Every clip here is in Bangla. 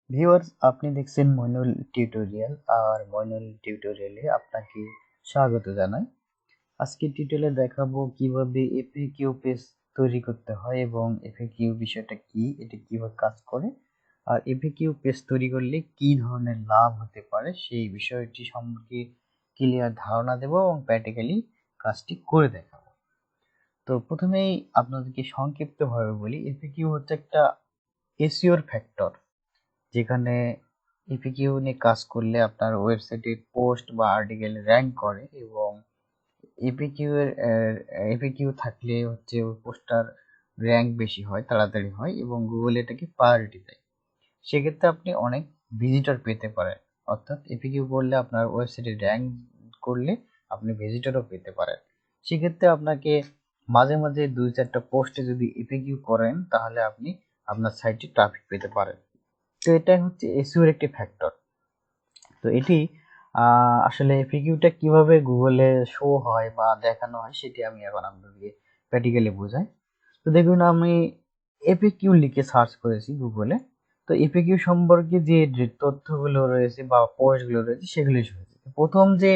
ভিউয়ার্স, আপনি দেখছেন মইনুল টিউটোরিয়াল। আর মইনুল টিউটোরিয়ালে আপনাকে স্বাগত জানাই। আজকে টিউটোরিয়ালে দেখাবো কিভাবে এফএকিউ পেজ তৈরি করতে হয় এবং এফএকিউ বিষয়টা কি, এটা কিভাবে কাজ করে, আর এফএকিউ পেজ তৈরি করলে কি ধরনের লাভ হতে পারে সেই বিষয়টি সম্পর্কে ক্লিয়ার ধারণা দেব এবং প্র্যাকটিক্যালি কাজটি করে দেখাবো। তো প্রথমেই আপনাদেরকে সংক্ষিপ্তভাবে বলি, এফএকিউ হচ্ছে একটা এসইওর ফ্যাক্টর, যেখানে এফএকিউ নিয়ে কাজ করলে আপনার ওয়েবসাইটে পোস্ট বা আর্টিকেল র্যাঙ্ক করে এবং এফএকিউ থাকলে হচ্ছে ওই পোস্টার র্যাঙ্ক বেশি হয়, তাড়াতাড়ি হয় এবং গুগল এটাকে প্রায়োরিটি দেয়। সেক্ষেত্রে আপনি অনেক ভিজিটর পেতে পারেন, অর্থাৎ এফএকিউ করলে আপনার ওয়েবসাইটে র্যাঙ্ক করলে আপনি ভিজিটরও পেতে পারেন। সেক্ষেত্রে আপনাকে মাঝে মাঝে 2-4টা পোস্টে যদি এফএকিউ করেন তাহলে আপনি আপনার সাইটে ট্রাফিক পেতে পারেন। তো এটাই হচ্ছে এসইও এর একটি ফ্যাক্টর। তো এটি আসলে এফএকিউটা কিভাবে গুগলে শো হয় বা দেখানো হয় সেটি আমি এখন আপনাদেরকে প্র্যাকটিক্যালি বোঝাই। তো দেখুন, আমি এফএকিউ লিখে সার্চ করেছি গুগলে। তো এফএকিউ সম্পর্কে যে তথ্যগুলো রয়েছে বা পোস্টগুলো রয়েছে সেগুলি শো হয়েছে। প্রথম যে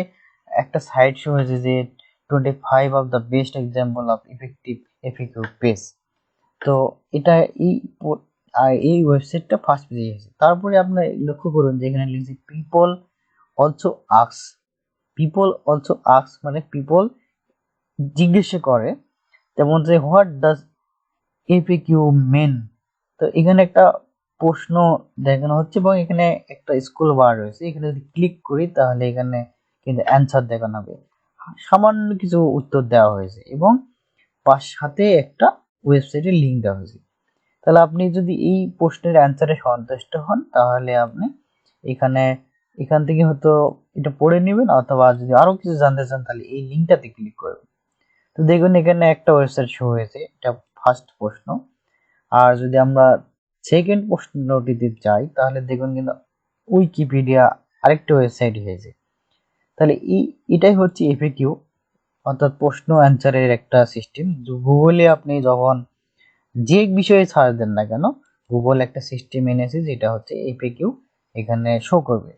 একটা সাইট শো হয়েছে যে 25 of the best example of effective FAQ page. তো এটা এই ওয়েবসাইটটা ফার্স্ট পেজে এসেছে। তারপরে আপনার লক্ষ্য করুন যে এখানে লিখেছে people also ask. People also ask মানে পিপল জিজ্ঞেস করে, যেমন যে হোয়াট ডাজ এফএকিউ মেন। তো এখানে একটা প্রশ্ন দেখানো হচ্ছে এবং এখানে একটা স্কুল বার রয়েছে। এখানে যদি ক্লিক করি তাহলে এখানে কিন্তু অ্যান্সার দেখানো হবে। সামান্য কিছু উত্তর দেওয়া হয়েছে এবং সাথে একটা ওয়েবসাইটের লিঙ্ক দেওয়া হয়েছে। তাহলে আপনি যদি এই প্রশ্নের অ্যান্সারে সন্তুষ্ট হন তাহলে আপনি এখান থেকে হয়তো এটা পড়ে নেবেন, অথবা যদি আরো কিছু জানতে চান তাহলে এই লিঙ্কটাতে ক্লিক করবেন। তো দেখুন এখানে একটা ওয়েবসাইট শো হয়েছে, এটা ফার্স্ট প্রশ্ন। আর যদি আমরা সেকেন্ড প্রশ্নটিতে যাই তাহলে দেখুন কিন্তু উইকিপিডিয়া আরেকটা ওয়েবসাইট হয়েছে। তাহলে এটাই হচ্ছে এফএকিউ, অর্থাৎ প্রশ্ন অ্যান্সারের একটা সিস্টেম। গুগলে আপনি যখন যে বিষয়ে সার্চ দেন না কেন, গুগল একটা সিস্টেম এনেছে যেটা হচ্ছে এফএকিউ এখানে শো করবে।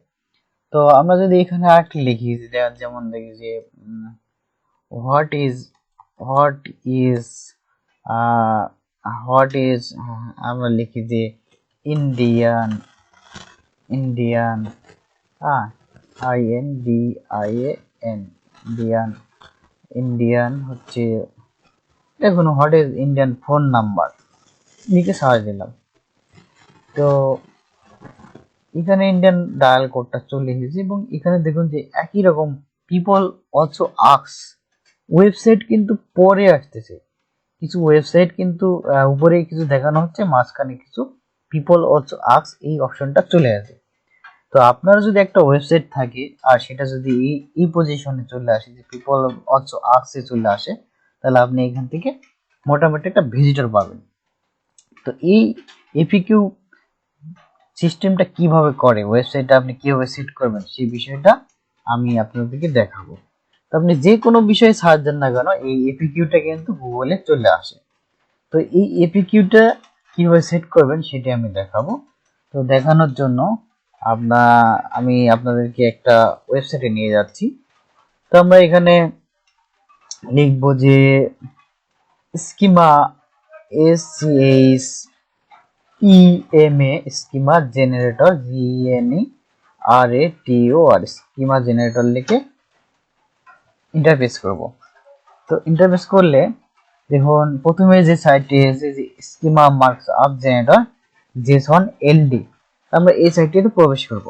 তো আমরা যদি এখানে আরেকটা লিখি, যেমন দেখি যে what is what is what is আমরা লিখি যে Indian Indian INDIAN Indian Indian হচ্ছে, দেখুন what is Indian phone number লিখে সার্চ দিলাম। তো এখানে ইন্ডিয়ান ডায়াল কোডটা চলে এসেছে এবং এখানে দেখুন যে একই রকম পিপল অলসো আস্ক ওয়েবসাইট কিন্তু পরে আসতেছে। কিছু ওয়েবসাইট কিন্তু উপরে কিছু দেখানো হচ্ছে, মাঝখানে কিছু পিপল অলসো আস্ক এই অপশনটা চলে আসে। তো আপনার যদি একটা ওয়েবসাইট থাকে আর সেটা যদি এই পজিশনে চলে আসে যে পিপল অলসো আস্ক এ চলে আসে, তাহলে আপনি এখান থেকে মোটামুটি একটা ভিজিটর পাবেন। তো এই এফএকিউ সিস্টেমটা কিভাবে করে, ওয়েবসাইটটা আপনি কিভাবে সেট করবেন সেই বিষয়টা আমি আপনাদেরকে দেখাবো। তো আপনি যে কোনো বিষয়ে সার্চ দেন না কেন এই এফএকিউটা কিন্তু গুগলে চলে আসে। তো এই এফএকিউটা কিভাবে সেট করবেন সেটি আমি দেখাবো। তো দেখানোর জন্য আমি আপনাদেরকে একটা ওয়েবসাইটে নিয়ে যাচ্ছি। তো আমরা এখানে লিখবো যে schema SCHEMA schema generator GENERATOR schema generator লিখে ইন্টারফেস করব। তো ইন্টারফেস করলে দেখুন প্রথমে যে সাইটটি এসেছে যে schema markup generator JSON LD, আমরা এই সাইটটিতে প্রবেশ করব।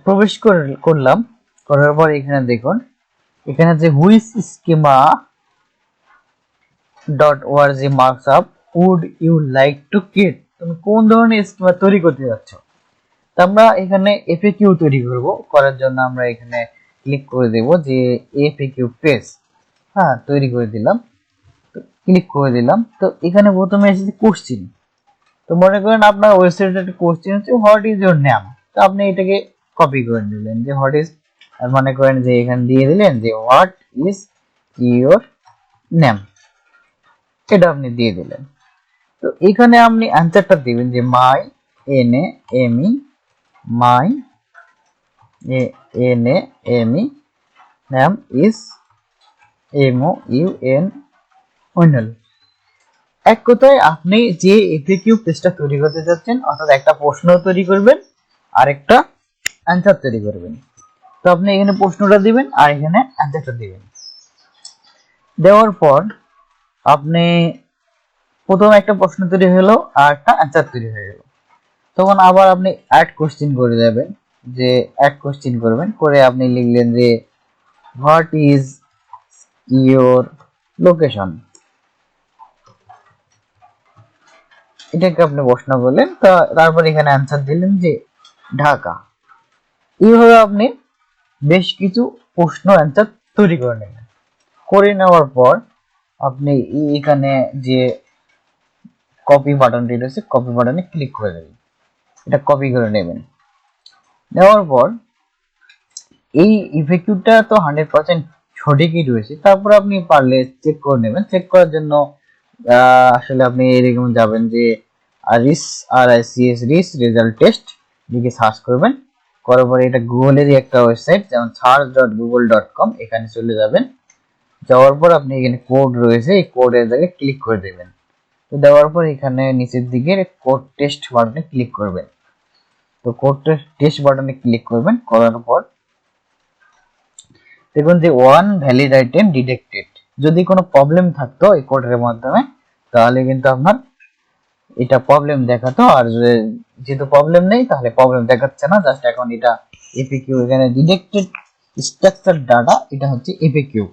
প্রবেশ করলাম, করার পর এখানে দেখুন এখানে যে which schema .org markup would you like to create, তুমি কোন ধরনের স্কিমা তৈরি করতে যাচ্ছ। তো আমরা এখানে এফএকিউ তৈরি করব। করার জন্য আমরা এখানে ক্লিক করে দেব যে এফএকিউ পেজ, তৈরি করে দিলাম। তো ক্লিক করে দিলাম। তো এখানে প্রথমে এসেছে কোশ্চেন। তো মনে করেন আপনার ওয়েবসাইটে একটা কোশ্চেন হচ্ছে হোয়াট ইজ ইউর নেম। তো আপনি এটাকে কপি করে নিলেন যে হোয়াট ইজ, মনে করেন যে এখানে দিয়ে দিলেন যে হোয়াট ইজ ইউর নেম, এটা আপনি দিয়ে দিলেন। তো এখানে আপনি অ্যান্সারটা দিবেন যে মাই NAME মাই NAME নাম ইজ Moinul। এক কথায় আপনি যে এফএকিউ পেজটা তৈরি করতে যাচ্ছেন, অর্থাৎ একটা প্রশ্ন তৈরি করবেন আর একটা অ্যান্সার তৈরি করবেন। তো আপনি এখানে প্রশ্নটা দিবেন আর এখানে অ্যান্সারটা দিবেন। দেওয়ার পর আপনি প্রথম একটা প্রশ্ন তৈরি হলো আর একটা অ্যান্সার তৈরি হয়ে গেল। তখন আবার আপনি অ্যাড কোশ্চেন করে যাবেন, যে অ্যাড কোশ্চেন করবেন, করে আপনি লিখলেন যে হোয়াট ইজ ইয়োর লোকেশন, এটাকে আপনি প্রশ্ন করলেন। তারপর এখানে অ্যান্সার দিলেন যে ঢাকা। এইভাবে আপনি বেশ কিছু প্রশ্ন অ্যান্সার তৈরি করে নেবেন। করে নেওয়ার পর আপনি এখানে যে কপি বাটনটি রয়েছে, কপি বাটনে ক্লিক করে দেবেন, এটা কপি করে নেবেন। নেওয়ার পর এই ইফেক্টিভটা তো 100% সঠিকই রয়েছে, তারপর আপনি পারলে চেক করে নেবেন। চেক করার জন্য আসলে আপনি এরকম যাবেন যে RICS রেজাল্ট টেস্ট লিখে সার্চ করবেন। করার পরে এটা গুগলেরই একটা ওয়েবসাইট, যেমন search.google.com, এখানে চলে যাবেন। যাওয়ার পর আপনি এখানে কোড রয়েছে, এই কোডের জায়গায় ক্লিক করে দেবেন। তো দেওয়ার পর এখানে নিচের দিকে কোড টেস্ট বাটনে ক্লিক করবেন। তো কোড টেস্ট বাটনে ক্লিক করবেন, করার পর দেখুন যে ওয়ান ভ্যালিড আইটেম ডিটেক্টেড। যদি কোনো প্রবলেম থাকতো এই কোডের মাধ্যমে, তাহলে কিন্তু আপনার এটা প্রবলেম দেখাতো, আর যেহেতু প্রবলেম নেই তাহলে প্রবলেম দেখাচ্ছে না। জাস্ট এখন এটা এফএকিউ, এখানে ডিটেক্টেড স্ট্রাকচার ডাটা, এটা হচ্ছে এফএকিউ।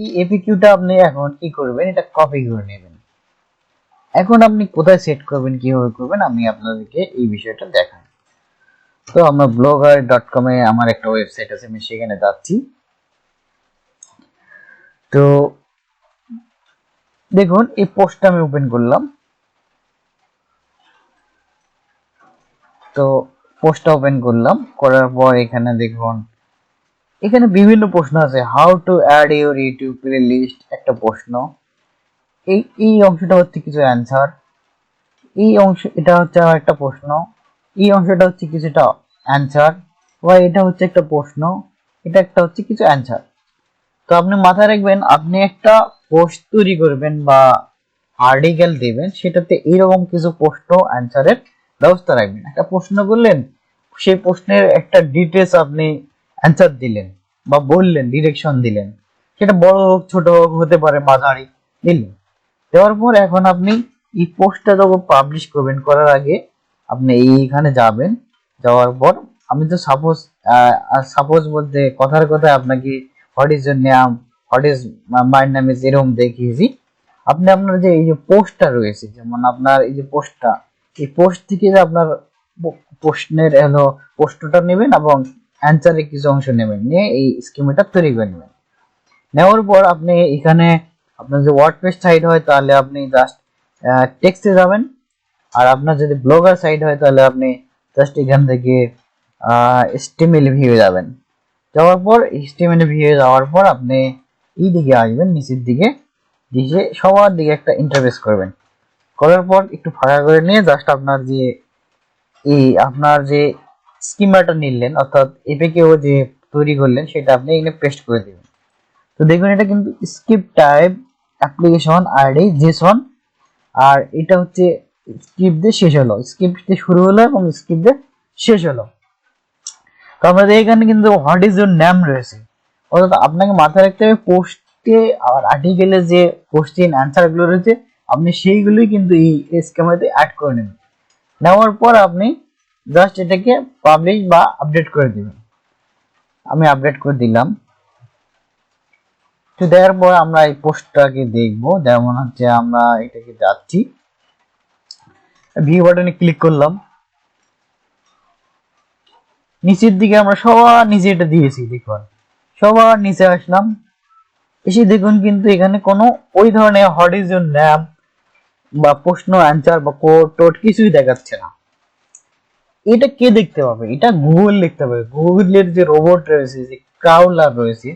এই এফএকিউটা আপনি এখন কি করবেন, এটা কপি করে নেবেন। এখন আপনি কোথায় সেট করবেন, কিভাবে করবেন, আমি আপনাদেরকে এই বিষয়টা দেখাই। তো আমরা blogger.com এ আমার একটা ওয়েবসাইট আছে, আমি সেখানে যাচ্ছি। তো দেখুন এই পোস্টটা আমি ওপেন করলাম। তো পোস্টটা ওপেন করলাম, করার পর এখানে দেখুন এখানে বিভিন্ন প্রশ্ন আছে। How to add your YouTube playlist একটা প্রশ্ন, এই অংশটা হচ্ছে কিছু অ্যান্সার, এই অংশ এটা হচ্ছে একটা প্রশ্ন, এই অংশটা হচ্ছে কিছুটা অ্যান্সার, বা এটা হচ্ছে একটা প্রশ্ন, এটা একটা হচ্ছে কিছু অ্যান্সার। তো আপনি মাথায় রাখবেন, আপনি একটা পোস্ট তৈরি করবেন বা আর্টিকেল দিবেন, সেটাতে এইরকম কিছু প্রশ্ন অ্যান্সারের ব্যবস্থা রাখবেন। একটা প্রশ্ন করলেন, সেই প্রশ্নের একটা ডিটেলস আপনি অ্যান্সার দিলেন বা বললেন, ডিরেকশন দিলেন, সেটা বড় হোক ছোট হোক, হতে পারে মাঝারি, দিলেন। দেওয়ার পর এখন আপনি এই পোস্টটা যখন পাবলিশ করবেন, করার আগে আপনি এইখানে যাবেন। যাওয়ার পর আমি তো সাপোজ বলতে কথার কথায় আপনাকে what is your name, what is my name is, এরকম দেখিয়েছি। আপনি আপনার যে এই যে পোস্টটা রয়েছে, যেমন আপনার এই যে পোস্টটা, এই পোস্ট থেকে যে আপনার প্রশ্নের প্রশ্নটা নেবেন এবং অ্যান্সারের কিছু অংশ নেবেন, নিয়ে এই স্কিমাটা তৈরি করে নেবেন। নেওয়ার পর আপনি এখানে আপনার যে ওয়ার্ডপ্রেস সাইট হয়, তাহলে আপনি জাস্ট টেক্সটে যাবেন। আর আপনার যদি ব্লগার সাইট হয়, তাহলে আপনি জাস্ট এখান থেকে HTML ভিউ যাবেন। যাওয়ার পর HTML ভিউ যাওয়ার পর আপনি এই দিকে আসবেন, নিচের দিকে দিকে সবার দিকে একটা ইন্টারফেস করবেন। করার পর একটু ফাঁকা করে নিয়ে জাস্ট আপনার যে স্কিমাটা নিলেন, অর্থাৎ এপিকেও যে তৈরি করলেন, সেটা আপনি এখানে পেস্ট করে দিবেন। তো দেখুন এটা কিন্তু script type application ID JSON, আর এটা হচ্ছে স্ক্রিপ্ট দিয়ে শেষ হলো, স্ক্রিপ্ট দিয়ে শুরু হলো এবং স্ক্রিপ্ট দিয়ে শেষ হলো। তো আমাদের এখানে কিন্তু হোয়াট ইজ ইউর নেম রয়েছে, অর্থাৎ আপনাকে মাথায় রাখতে হবে পোস্টে আর আর্টিকেলে যে কোশ্চেন অ্যান্সার গুলো রয়েছে, আপনি সেইগুলোই কিন্তু এই স্কিমাতে অ্যাড করে নেবেন। নেওয়ার পর আপনি জাস্ট এটাকে পাবলিশ বা আপডেট করে দিবেন। আমি আপডেট করে দিলাম। তো দেওয়ার পর আমরা এই পোস্টটাকে দেখবো, যেমন হচ্ছে আমরা এটাকে যাচ্ছি, ভিউ বাটনে ক্লিক করলাম, নিচের দিকে আমরা সবার নিচে এটা দিয়েছি। দেখুন সবার নিচে আসলাম, এসে দেখুন কিন্তু এখানে কোনো ওই ধরনের হোয়াট ইজ ইউর নেম বা প্রশ্ন অ্যান্সার বা কোড টোড কিছুই দেখাচ্ছে না। এটা কে দেখতে পাবে? এটা গুগল দেখতে পাবে। গুগলের যে রোবট রয়েছে, যে ক্রাউলার রয়েছে,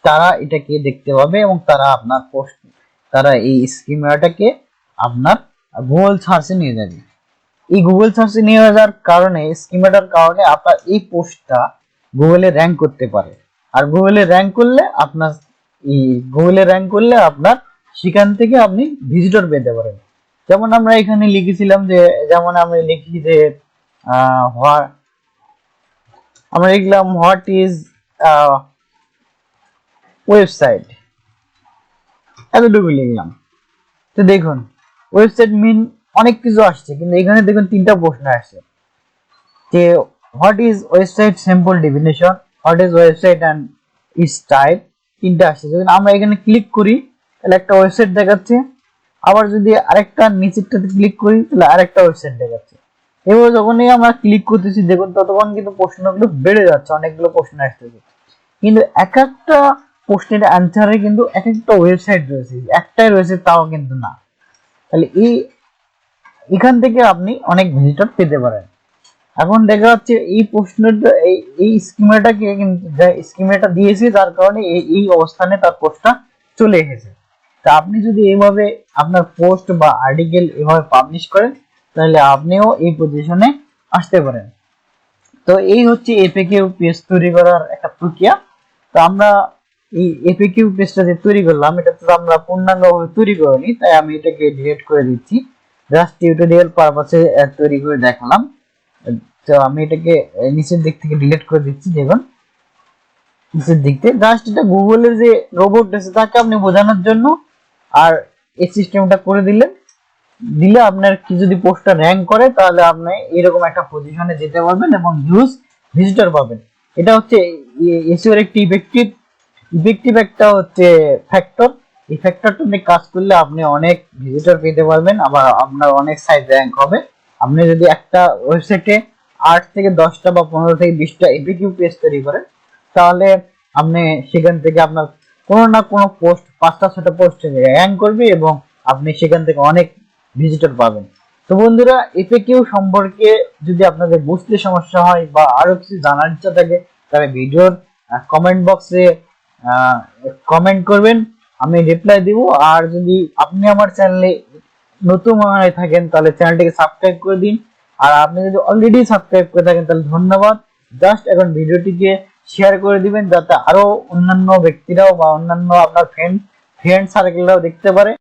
তারা এটাকে দেখতে পাবে এবং তারা আপনার পোস্ট, তারা এই স্কিমাটাকে আপনার গুগল সার্চে নিয়ে যাবে। এই গুগল সার্চে নিয়ে যাওয়ার কারণে, স্কিমাটার কারণে আপনার এই পোস্টটা গুগলে র্যাঙ্ক করতে পারে। আর গুগলে র্যাঙ্ক করলে আপনার সেখান থেকে আপনি ভিজিটর পেতে পারেন। যেমন আমরা এখানে লিখেছিলাম যে, যেমন আমরা লিখি যে আমরা লিখলাম হোয়াট ইজ ওয়েবসাইট, এতটুকু লিখলাম। তো দেখুন ওয়েবসাইট মিন অনেক কিছু আসছে, কিন্তু এখানে দেখুন 3টা প্রশ্ন আসছে যে what is website simple definition, what is website and its type, 3টা আসছে। যদি আমরা এখানে ক্লিক করি তাহলে একটা ওয়েবসাইট দেখাচ্ছে, আবার যদি আরেকটা নিচেরটাতে ক্লিক করি তাহলে আরেকটা ওয়েবসাইট দেখাচ্ছে। এবার যখনই আমরা ক্লিক করতেছি দেখুন ততক্ষণ কিন্তু প্রশ্নগুলো বেড়ে যাচ্ছে, অনেকগুলো প্রশ্ন আসতেছে, কিন্তু এক একটা প্রশ্নের অ্যান্সারে কিন্তু এক একটা ওয়েবসাইট রয়েছে, একটাই রয়েছে তাও কিন্তু না। তাহলে এখান থেকে আপনি অনেক ভিজিটর পেতে পারেন। এখন দেখা যাচ্ছে এই প্রশ্নটা এই স্কিমাটাকে কিন্তু স্কিমাটা দিয়েছে, যার কারণে এই অবস্থানে তার পোস্টটা চলে এসেছে। তা আপনি যদি এইভাবে আপনার পোস্ট বা আর্টিকেল এভাবে পাবলিশ করেন তাহলে আপনিও এই পজিশনে আসতে পারেন। তো এই হচ্ছে এফএকিউ পেজ তৈরি করার একটা প্রক্রিয়া। তো আমরা এই এফএকিউ পেজটা যে তৈরি করলাম, এটা তো আমরা পূর্ণাঙ্গভাবে তৈরি করিনি, তাই আমি এটাকে ডিলিট করে দিচ্ছি। জাস্ট টিউটোরিয়াল পারপাসে তৈরি করে দেখালাম। তো আমি এটাকে নিচের দিক থেকে ডিলিট করে দিচ্ছি। দেখুন নিচের দিক থেকে জাস্ট এটা গুগলের যে রোবট আছে তাকে আপনি বোঝানোর জন্য আর এই সিস্টেমটা করে দিলে আপনার কি যদি পোস্টটা র্যাঙ্ক করে তাহলে আপনি এরকম একটা পজিশনে যেতে পারবেন এবং হিউজ ভিজিটর পাবেন। এটা হচ্ছে এসইও এর একটি ইফেক্টিভ একটা হচ্ছে ফ্যাক্টর। এই ফ্যাক্টরটা নিয়ে কাজ করলে আপনি অনেক ভিজিটর পেতে পারবেন, আবার আপনার অনেক সাইট র্যাঙ্ক হবে। আপনি যদি একটা ওয়েবসাইটে 8 থেকে 10টা বা 15 থেকে 20টা এফএকিউ পেজ তৈরি করেন তাহলে আপনি সেখান থেকে আপনার কোনো না কোনো পোস্ট 5টা 6টা পোস্ট র্যাঙ্ক করবে এবং আপনি সেখান থেকে অনেক ভিজিটর পাবেন। তো বন্ধুরা, এফএকিউ সম্পর্কে যদি আপনাদের বুঝতে সমস্যা হয় বা আরো কিছু জানার ইচ্ছা থাকে তাহলে ভিডিওর কমেন্ট বক্সে কমেন্ট করবেন, আমি রিপ্লাই দিব। আর যদি আপনি আমার চ্যানেলে নতুন হয়ে থাকেন তাহলে চ্যানেলটিকে সাবস্ক্রাইব করে দিন। আর আপনি যদি অলরেডি সাবস্ক্রাইব করে থাকেন তাহলে ধন্যবাদ। জাস্ট এখন ভিডিওটিকে শেয়ার করে দিবেন যাতে আরো অন্যান্য ব্যক্তিরাও বা অন্যান্য আপনার ফ্রেন্ড সার্কেলরাও দেখতে পারে।